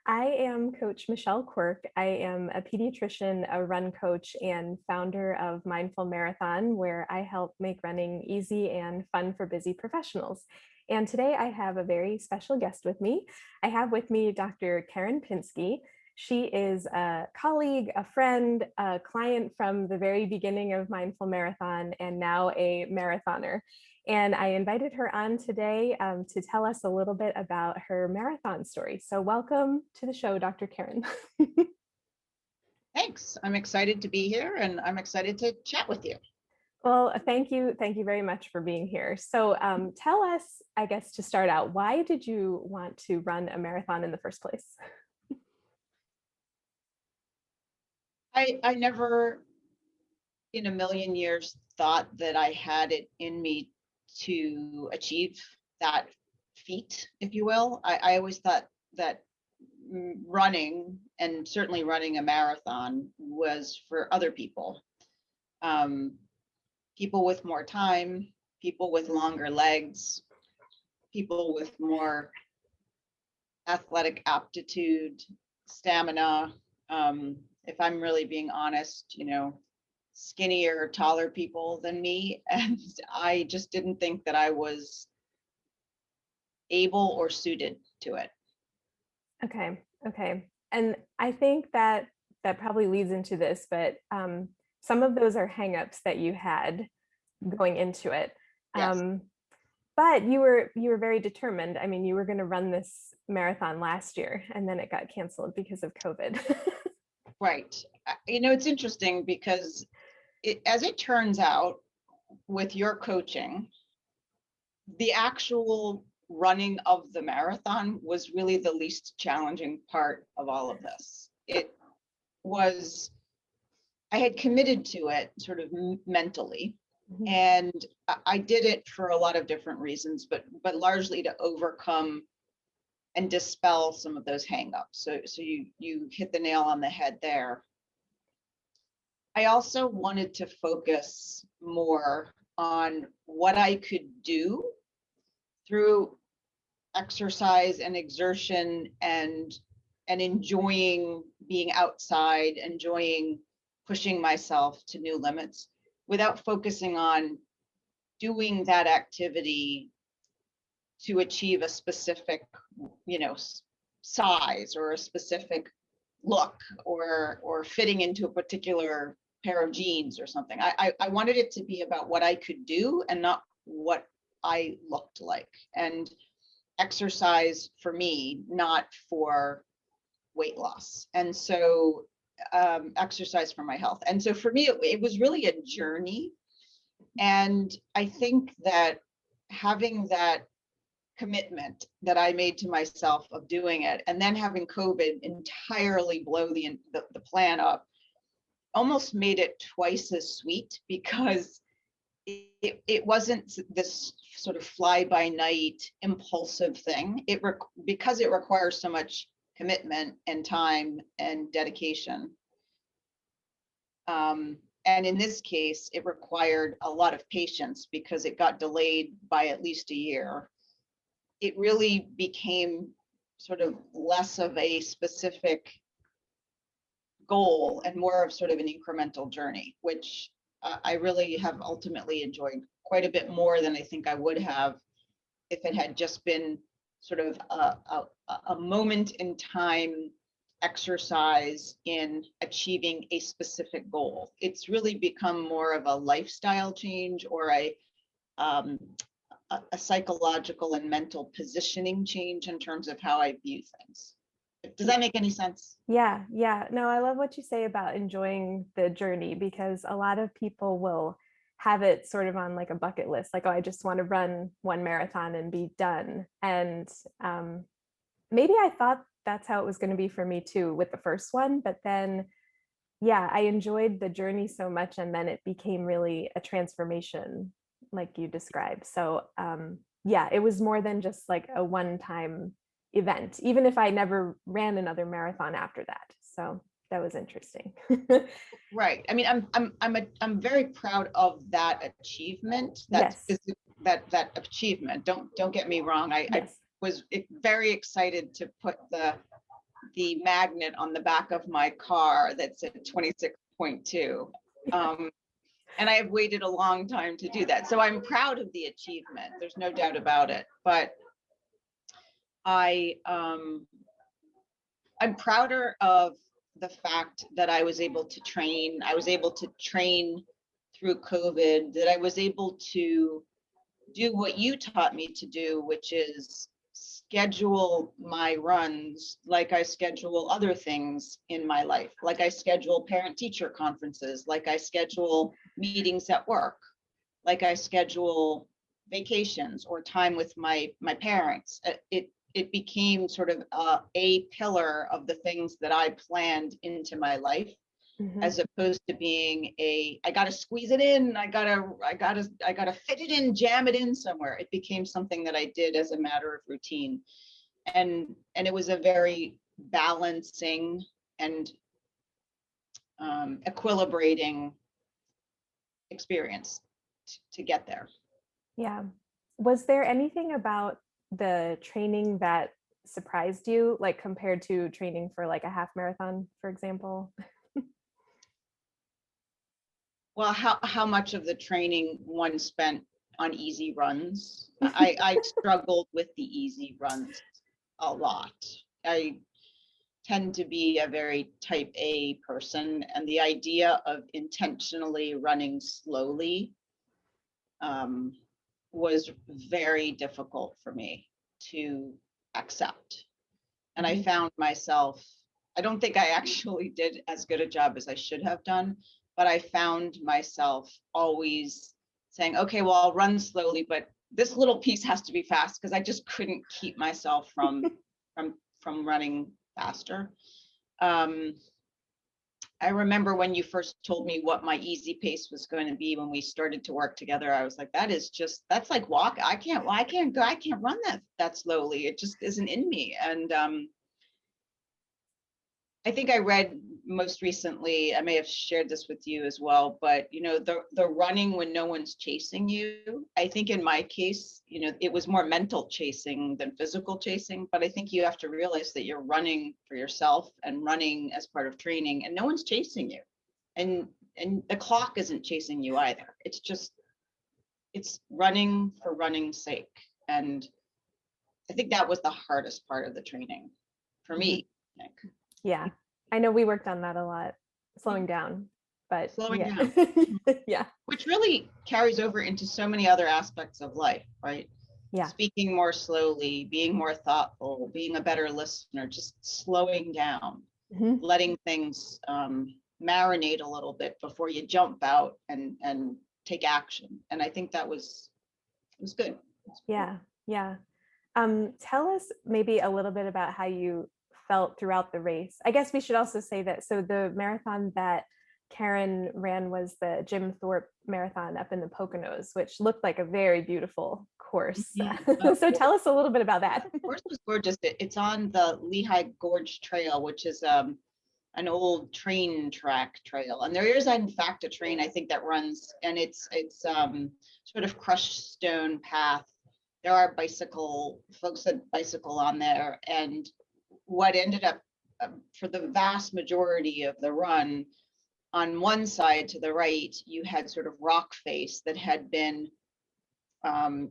I am Coach Michelle Quirk. I am a pediatrician, a run coach, and founder of Mindful Marathon, where I help make running easy and fun for busy professionals. And today I have a very special guest with me. I have with me Dr. Karen Pinsky. She is a colleague, a friend, a client from the very beginning of Mindful Marathon, and now a marathoner. And I invited her on today to tell us a little bit about her marathon story. So welcome to the show, Dr. Karen. Thanks. I'm excited to be here and I'm excited to chat with you. Well, thank you. Thank you very much for being here. So tell us, I guess, to start out, why did you want to run a marathon in the first place? I never in a million years thought that I had it in me to achieve that feat, if you will. I always thought that running, and certainly running a marathon, was for other people. People with more time, people with longer legs, people with more athletic aptitude, stamina. If I'm really being honest, skinnier, taller people than me. And I just didn't think that I was able or suited to it. Okay. And I think that probably leads into this, but some of those are hangups that you had going into it. Yes. But you were very determined. I mean, you were going to run this marathon last year, and then it got canceled because of COVID. Right. It's interesting because as it turns out, with your coaching, the actual running of the marathon was really the least challenging part of all of this. It was, I had committed to it sort of mentally, and I did it for a lot of different reasons, but largely to overcome and dispel some of those hangups. So you hit the nail on the head there. I also wanted to focus more on what I could do through exercise and exertion and enjoying being outside, enjoying pushing myself to new limits without focusing on doing that activity to achieve a specific, size or a specific look or fitting into a particular pair of jeans or something. I wanted it to be about what I could do and not what I looked like. And exercise for me, not for weight loss. And so exercise for my health. And so for me, it was really a journey. And I think that having that commitment that I made to myself of doing it, and then having COVID entirely blow the plan up, almost made it twice as sweet, because it wasn't this sort of fly by night impulsive thing. Because it requires so much commitment and time and dedication. And in this case, it required a lot of patience because it got delayed by at least a year. It really became sort of less of a specific goal and more of sort of an incremental journey, which I really have ultimately enjoyed quite a bit more than I think I would have if it had just been sort of a moment in time exercise in achieving a specific goal. It's really become more of a lifestyle change or a psychological and mental positioning change in terms of how I view things. Does that make any sense? Yeah. No, I love what you say about enjoying the journey, because a lot of people will have it sort of on like a bucket list, like, oh, I just want to run one marathon and be done. And maybe I thought that's how it was going to be for me too with the first one, but then yeah, I enjoyed the journey so much, and then it became really a transformation like you described. So yeah, it was more than just like a one-time event, even if I never ran another marathon after that. So that was interesting. Right. I mean, I'm very proud of that achievement. Yes. That achievement. Don't get me wrong. I Yes. was very excited to put the magnet on the back of my car that said 26.2. And I have waited a long time to do that. So I'm proud of the achievement. There's no doubt about it. But I'm prouder of the fact that I was able to train. I was able to train through COVID, that I was able to do what you taught me to do, which is schedule my runs like I schedule other things in my life, like I schedule parent-teacher conferences, like I schedule meetings at work, like I schedule vacations or time with my parents. It became sort of a pillar of the things that I planned into my life, as opposed to being I gotta squeeze it in, I gotta fit it in, jam it in somewhere. It became something that I did as a matter of routine. And it was a very balancing and equilibrating experience to get there. Yeah. Was there anything about the training that surprised you, like compared to training for like a half marathon, for example? Well, how much of the training one spent on easy runs? I struggled with the easy runs a lot. I tend to be a very type A person, and the idea of intentionally running slowly was very difficult for me to accept. And I found myself, I don't think I actually did as good a job as I should have done, but I found myself always saying, okay, well, I'll run slowly, but this little piece has to be fast, because I just couldn't keep myself from running faster. I remember when you first told me what my easy pace was going to be when we started to work together, I was like, that's like walk. I can't run that slowly. It just isn't in me. And I think I read most recently, I may have shared this with you as well, but the running when no one's chasing you, I think in my case, it was more mental chasing than physical chasing, but I think you have to realize that you're running for yourself and running as part of training, and no one's chasing you. And the clock isn't chasing you either. It's running for running's sake. And I think that was the hardest part of the training for me, Nick. Yeah, I know we worked on that a lot, slowing down, but slowing yeah. down. Yeah. Which really carries over into so many other aspects of life, right? Yeah. Speaking more slowly, being more thoughtful, being a better listener, just slowing down, letting things marinate a little bit before you jump out and take action. And I think it was good. Yeah. Yeah. Tell us maybe a little bit about how you felt throughout the race. I guess we should also say that, so the marathon that Karen ran was the Jim Thorpe Marathon up in the Poconos, which looked like a very beautiful course. So tell us a little bit about that. The course was gorgeous. It's on the Lehigh Gorge Trail, which is an old train track trail. And there is, in fact, a train, I think, that runs, and it's sort of crushed stone path. There are folks that bicycle on there. And what ended up for the vast majority of the run, on one side to the right, you had sort of rock face that had been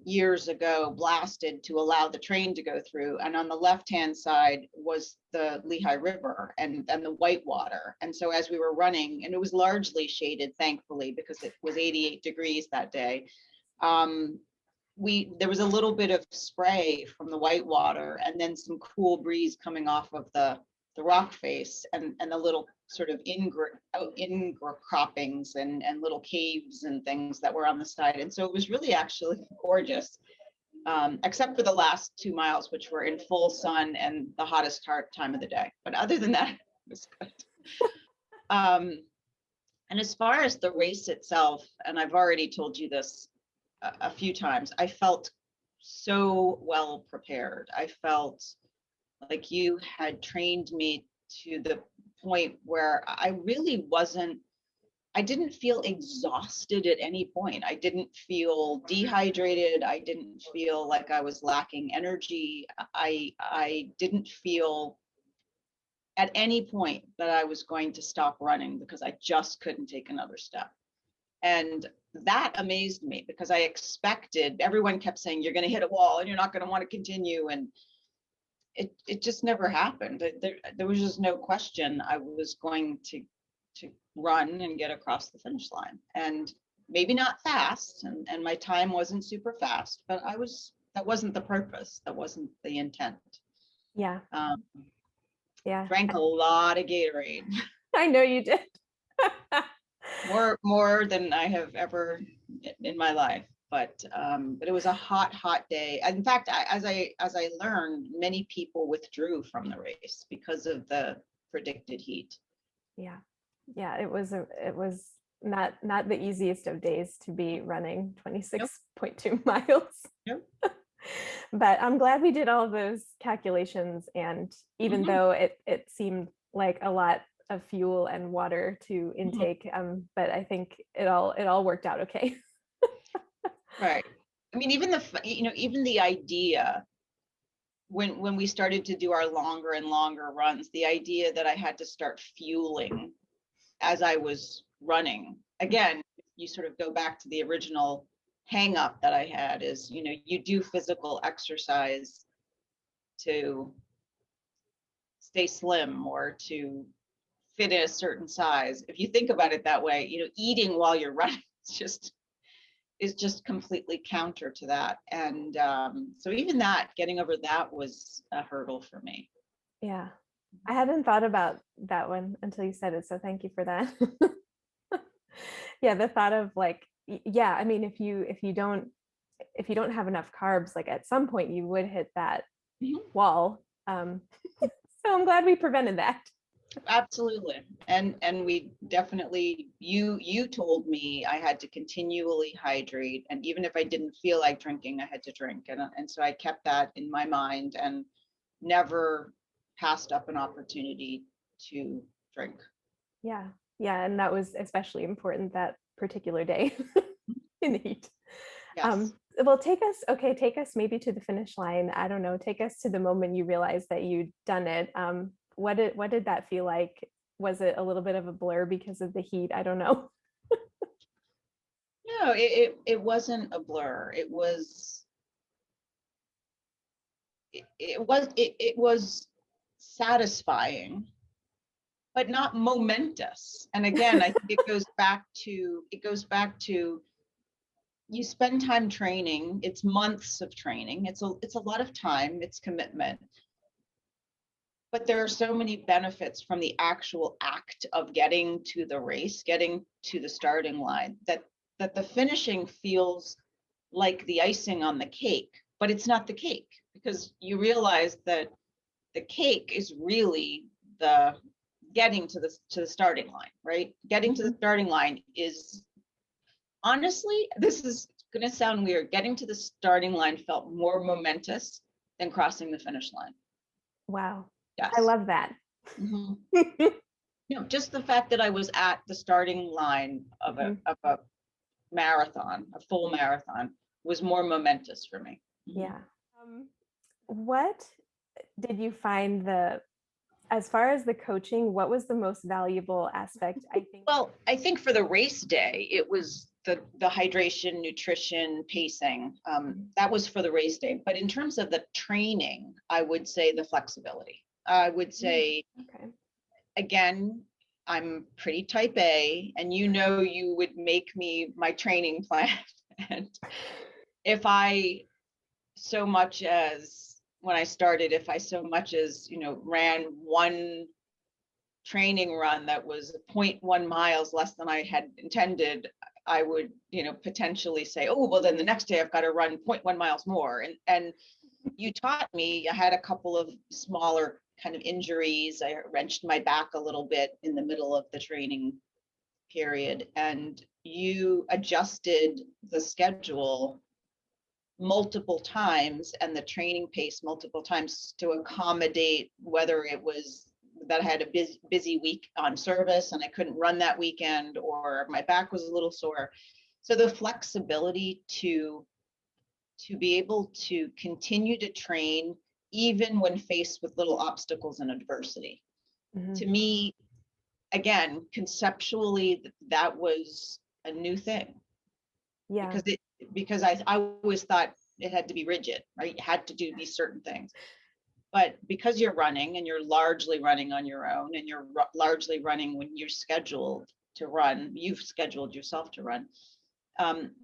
years ago blasted to allow the train to go through. And on the left-hand side was the Lehigh River and the whitewater. And so as we were running, and it was largely shaded, thankfully, because it was 88 degrees that day, there was a little bit of spray from the whitewater, and then some cool breeze coming off of the rock face, and the little sort of croppings and little caves and things that were on the side. And so it was really actually gorgeous, except for the last 2 miles, which were in full sun and the hottest time of the day. But other than that, it was good. And as far as the race itself, and I've already told you this a few times, I felt so well prepared. I felt like you had trained me to the point where I didn't feel exhausted at any point. I didn't feel dehydrated. I didn't feel like I was lacking energy. I didn't feel at any point that I was going to stop running because I just couldn't take another step. And that amazed me because I expected, everyone kept saying, you're going to hit a wall and you're not going to want to continue. And it just never happened. There was just no question I was going to run and get across the finish line. And maybe not fast, and my time wasn't super fast, but that wasn't the purpose. That wasn't the intent. Yeah. Yeah. Drank a lot of Gatorade. I know you did. more than I have ever in my life. But it was a hot day. In fact, as I learned, many people withdrew from the race because of the predicted heat. Yeah. It was not the easiest of days to be running 26.2 miles. Nope. But I'm glad we did all those calculations. And even though it seemed like a lot of fuel and water to intake, but I think it all worked out okay. Right. I mean, even the idea when we started to do our longer and longer runs, the idea that I had to start fueling as I was running, again, you sort of go back to the original hang up that I had is, you do physical exercise to stay slim or to fit in a certain size. If you think about it that way, eating while you're running is just completely counter to that. And so even getting over that was a hurdle for me. Yeah. I hadn't thought about that one until you said it. So thank you for that. Yeah. The thought of like, yeah, I mean, if you don't have enough carbs, like at some point you would hit that wall. So I'm glad we prevented that. Absolutely. And we definitely, you told me I had to continually hydrate. And even if I didn't feel like drinking, I had to drink. And so I kept that in my mind and never passed up an opportunity to drink. Yeah. And that was especially important that particular day in the heat. Yes. Well, take us maybe to the finish line. I don't know, take us to the moment you realized that you'd done it. What did that feel like? Was it a little bit of a blur because of the heat? I don't know. No, it wasn't a blur. It was satisfying, but not momentous. And again, I think it goes back to you spend time training. It's months of training. It's a lot of time. It's commitment. But there are so many benefits from the actual act of getting to the race, getting to the starting line, that the finishing feels like the icing on the cake, but it's not the cake, because you realize that the cake is really the getting to the starting line, right? Getting to the starting line is, honestly, this is going to sound weird, getting to the starting line felt more momentous than crossing the finish line. Wow. Yes. I love that. Just the fact that I was at the starting line of a marathon, a full marathon, was more momentous for me. Yeah. What did you find as far as the coaching, what was the most valuable aspect? I think for the race day, it was the hydration, nutrition, pacing. That was for the race day. But in terms of the training, I would say the flexibility. I would say, again, I'm pretty type A, and you would make me my training plan. And if I so much as, when I started, if I so much as, ran one training run that was 0.1 miles less than I had intended, I would, potentially say, oh, well, then the next day I've got to run 0.1 miles more. And you taught me, I had a couple of smaller kind of injuries. I wrenched my back a little bit in the middle of the training period, and you adjusted the schedule multiple times and the training pace multiple times to accommodate whether it was that I had a busy week on service and I couldn't run that weekend, or my back was a little sore. So the flexibility to be able to continue to train even when faced with little obstacles and adversity. To me, again, conceptually, that was a new thing Yeah. because I always thought it had to be rigid, right? You had to do these certain things. But because you're running and you're largely running on your own and you're largely running when you're scheduled to run, you've scheduled yourself to run,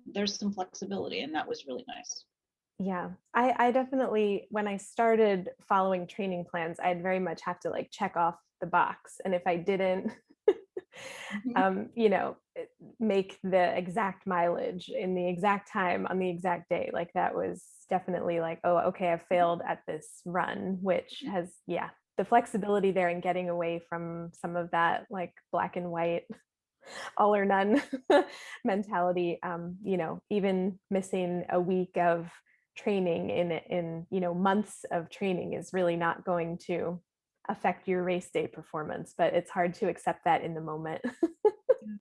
there's some flexibility, and that was really nice. Yeah, I definitely, when I started following training plans, I'd very much have to like check off the box. And if I didn't, Mhm. make the exact mileage in the exact time on the exact day, like that was definitely like, oh, okay, I failed at this run, which has, yeah, the flexibility there and getting away from some of that like black and white all or none mentality. Even missing a week of training in months of training is really not going to affect your race day performance, but it's hard to accept that in the moment.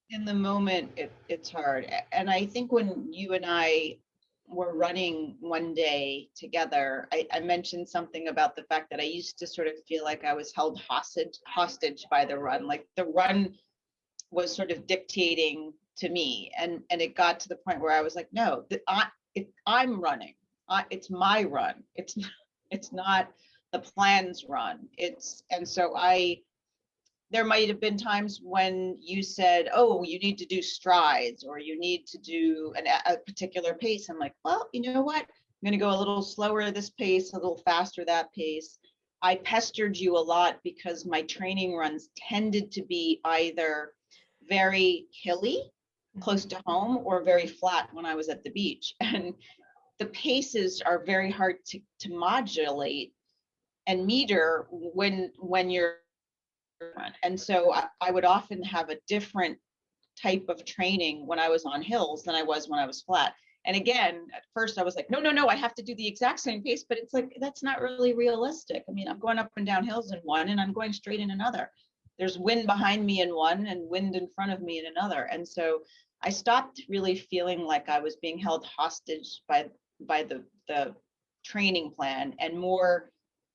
In the moment, it's hard. And I think when you and I were running one day together, I mentioned something about the fact that I used to sort of feel like I was held hostage by the run. Like the run was sort of dictating to me, and it got to the point where I was like, no, I'm running. It's my run. It's not the plan's run. And so there might have been times when you said, oh, you need to do strides or you need to do a particular pace. I'm like, well, you know what? I'm going to go a little slower this pace, a little faster that pace. I pestered you a lot because my training runs tended to be either very hilly, close to home, or very flat when I was at the beach. And the paces are very hard to modulate and meter when you're. And so I would often have a different type of training when I was on hills than I was when I was flat. And again, at first I was like, no, no, no, I have to do the exact same pace, but it's like, that's not really realistic. I mean, I'm going up and down hills in one and I'm going straight in another. There's wind behind me in one and wind in front of me in another. And so I stopped really feeling like I was being held hostage by the training plan and more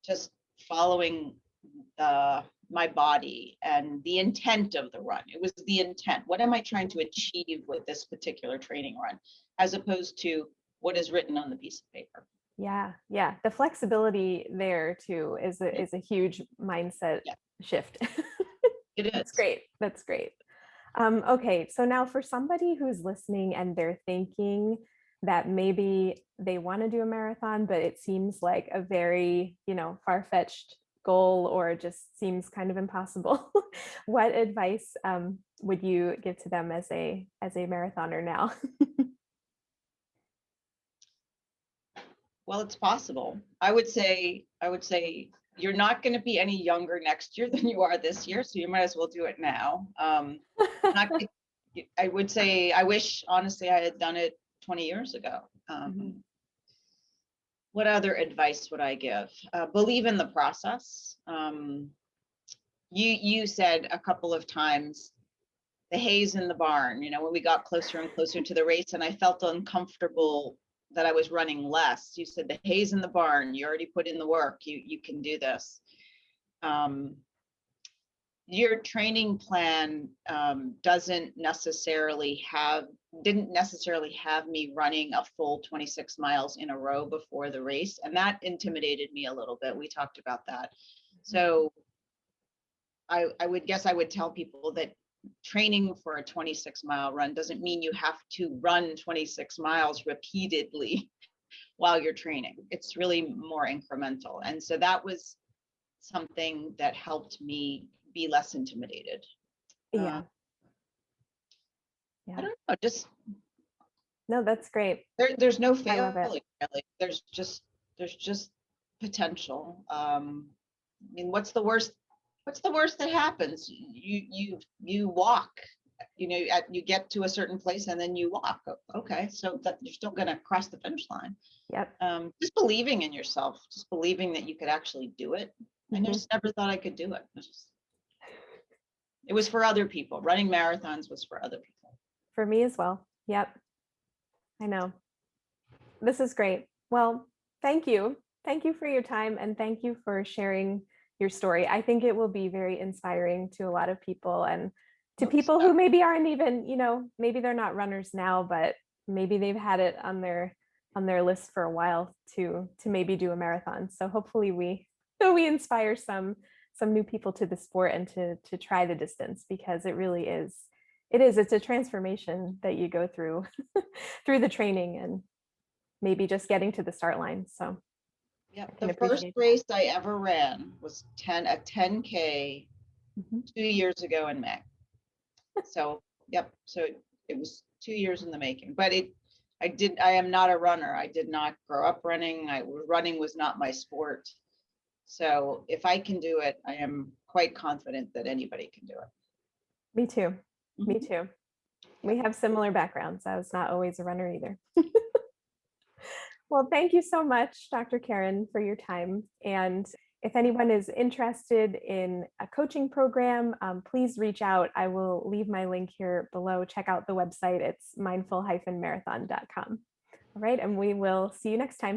just following my body and the intent of the run. It was the intent. What am I trying to achieve with this particular training run, as opposed to what is written on the piece of paper? Yeah, yeah. The flexibility there too is a huge mindset Yeah, shift. it That's is. great. That's great. Okay, so now for somebody who's listening and they're thinking that maybe they want to do a marathon, but it seems like a very, far-fetched goal or just seems kind of impossible. What advice would you give to them as a marathoner now? Well, it's possible. I would say you're not going to be any younger next year than you are this year, so you might as well do it now. Not, I would say I wish honestly I had done it 20 years ago. Mhm. What other advice would I give? Believe in the process. You said a couple of times the haze in the barn, when we got closer and closer to the race and I felt uncomfortable that I was running less. You said the haze in the barn, you already put in the work, you can do this. Your training plan didn't necessarily have me running a full 26 miles in a row before the race, and that intimidated me a little bit. We talked about that. So I would guess I would tell people that training for a 26-mile run doesn't mean you have to run 26 miles repeatedly while you're training. It's really more incremental. And so that was something that helped me be less intimidated. Uh, Yeah, I yeah. don't know, just No, that's great. there's no I love failure, it. really. There's just potential. I mean, what's the worst that happens? You walk, you get to a certain place and then you walk. Okay, so that you're still going to cross the finish line. Yep. Just believing in yourself, just believing that you could actually do it. I Mhm. just never thought I could do it. It was for other people. Running marathons was for other people. For me as well. Yep. I know. This is great. Well, thank you. Thank you for your time and thank you for sharing your story. I think it will be very inspiring to a lot of people, and to Hope people so. who maybe aren't even, maybe they're not runners now, but maybe they've had it on their list for a while to maybe do a marathon. So hopefully we inspire some new people to the sport and to try the distance, because it really is, it's a transformation that you go through through the training and maybe just getting to the start line. So I Yep. can The first appreciate race I ever ran was a 10K that. Mhm. 2 years ago in May. So, yep. So it was 2 years in the making, but I am not a runner. I did not grow up running. Running was not my sport. So if I can do it, I am quite confident that anybody can do it. Me too. Me Mhm. too. We Yep. have similar backgrounds. I was not always a runner either. Well, thank you so much, Dr. Karen, for your time. And if anyone is interested in a coaching program, please reach out. I will leave my link here below. Check out the website. It's mindful-marathon.com. All right, and we will see you next time.